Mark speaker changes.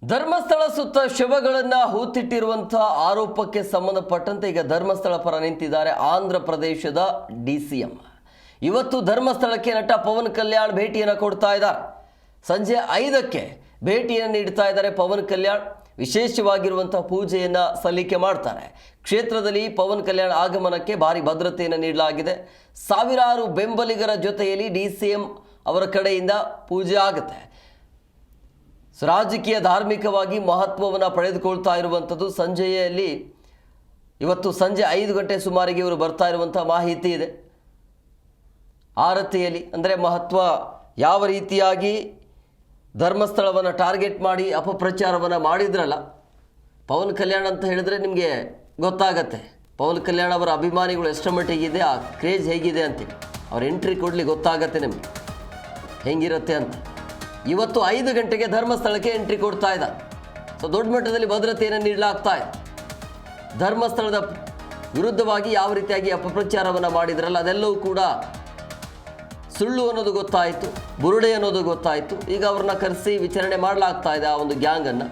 Speaker 1: ಧರ್ಮಸ್ಥಳ ಸುತ್ತ ಶವಗಳನ್ನು ಹೂತಿಟ್ಟಿರುವಂತಹ ಆರೋಪಕ್ಕೆ ಸಂಬಂಧಪಟ್ಟಂತೆ ಈಗ ಧರ್ಮಸ್ಥಳ ಪರ ನಿಂತಿದ್ದಾರೆ ಆಂಧ್ರ ಪ್ರದೇಶದ ಡಿಸಿಎಂ. ಇವತ್ತು ಧರ್ಮಸ್ಥಳಕ್ಕೆ ನಟ ಪವನ್ ಕಲ್ಯಾಣ್ ಭೇಟಿಯನ್ನು ಕೊಡ್ತಾ ಇದ್ದಾರೆ. ಸಂಜೆ 5ಕ್ಕೆ ಭೇಟಿಯನ್ನು ನೀಡ್ತಾ ಇದ್ದಾರೆ ಪವನ್ ಕಲ್ಯಾಣ್. ವಿಶೇಷವಾಗಿರುವಂತಹ ಪೂಜೆಯನ್ನು ಸಲ್ಲಿಕೆ ಮಾಡ್ತಾರೆ. ಕ್ಷೇತ್ರದಲ್ಲಿ ಪವನ್ ಕಲ್ಯಾಣ್ ಆಗಮನಕ್ಕೆ ಭಾರಿ ಭದ್ರತೆಯನ್ನು ನೀಡಲಾಗಿದೆ. ಸಾವಿರಾರು ಬೆಂಬಲಿಗರ ಜೊತೆಯಲ್ಲಿ ಡಿಸಿಎಂ ಅವರ ಕಡೆಯಿಂದ ಪೂಜೆ ಆಗುತ್ತೆ. ರಾಜಕೀಯ ಧಾರ್ಮಿಕವಾಗಿ ಮಹತ್ವವನ್ನು ಪಡೆದುಕೊಳ್ತಾ ಇರುವಂಥದ್ದು. ಸಂಜೆಯಲ್ಲಿ ಇವತ್ತು ಸಂಜೆ 5 ಗಂಟೆ ಸುಮಾರಿಗೆ ಇವರು ಬರ್ತಾ ಇರುವಂಥ ಮಾಹಿತಿ ಇದೆ. ಆರತಿಯಲ್ಲಿ ಅಂದರೆ ಮಹತ್ವ ಯಾವ ರೀತಿಯಾಗಿ ಧರ್ಮಸ್ಥಳವನ್ನು ಟಾರ್ಗೆಟ್ ಮಾಡಿ ಅಪಪ್ರಚಾರವನ್ನು ಮಾಡಿದ್ರಲ್ಲ ಪವನ್ ಕಲ್ಯಾಣ್ ಅಂತ ಹೇಳಿದ್ರೆ ನಿಮಗೆ ಗೊತ್ತಾಗತ್ತೆ ಪವನ್ ಕಲ್ಯಾಣ್ ಅವರ ಅಭಿಮಾನಿಗಳು ಎಷ್ಟರ ಮಟ್ಟಿಗಿದೆ, ಆ ಕ್ರೇಜ್ ಹೇಗಿದೆ ಅಂತೇಳಿ. ಅವ್ರ ಎಂಟ್ರಿ ಕೊಡಲಿ ಗೊತ್ತಾಗತ್ತೆ ನಿಮಗೆ ಹೆಂಗಿರುತ್ತೆ ಅಂತ. ಇವತ್ತು 5 ಗಂಟೆಗೆ ಧರ್ಮಸ್ಥಳಕ್ಕೆ ಎಂಟ್ರಿ ಕೊಡ್ತಾ ಇದ್ದ. ಸೊ ದೊಡ್ಡ ಮಟ್ಟದಲ್ಲಿ ಭದ್ರತೆಯನ್ನು ನೀಡಲಾಗ್ತಾ ಇದೆ. ಧರ್ಮಸ್ಥಳದ ವಿರುದ್ಧವಾಗಿ ಯಾವ ರೀತಿಯಾಗಿ ಅಪಪ್ರಚಾರವನ್ನು ಮಾಡಿದ್ರಲ್ಲ ಅದೆಲ್ಲವೂ ಕೂಡ ಸುಳ್ಳು ಅನ್ನೋದು ಗೊತ್ತಾಯಿತು, ಬುರುಡೆ ಅನ್ನೋದು ಗೊತ್ತಾಯಿತು. ಈಗ ಅವ್ರನ್ನ ಕರೆಸಿ ವಿಚಾರಣೆ ಮಾಡಲಾಗ್ತಾ ಇದೆ ಆ ಒಂದು ಗ್ಯಾಂಗನ್ನು.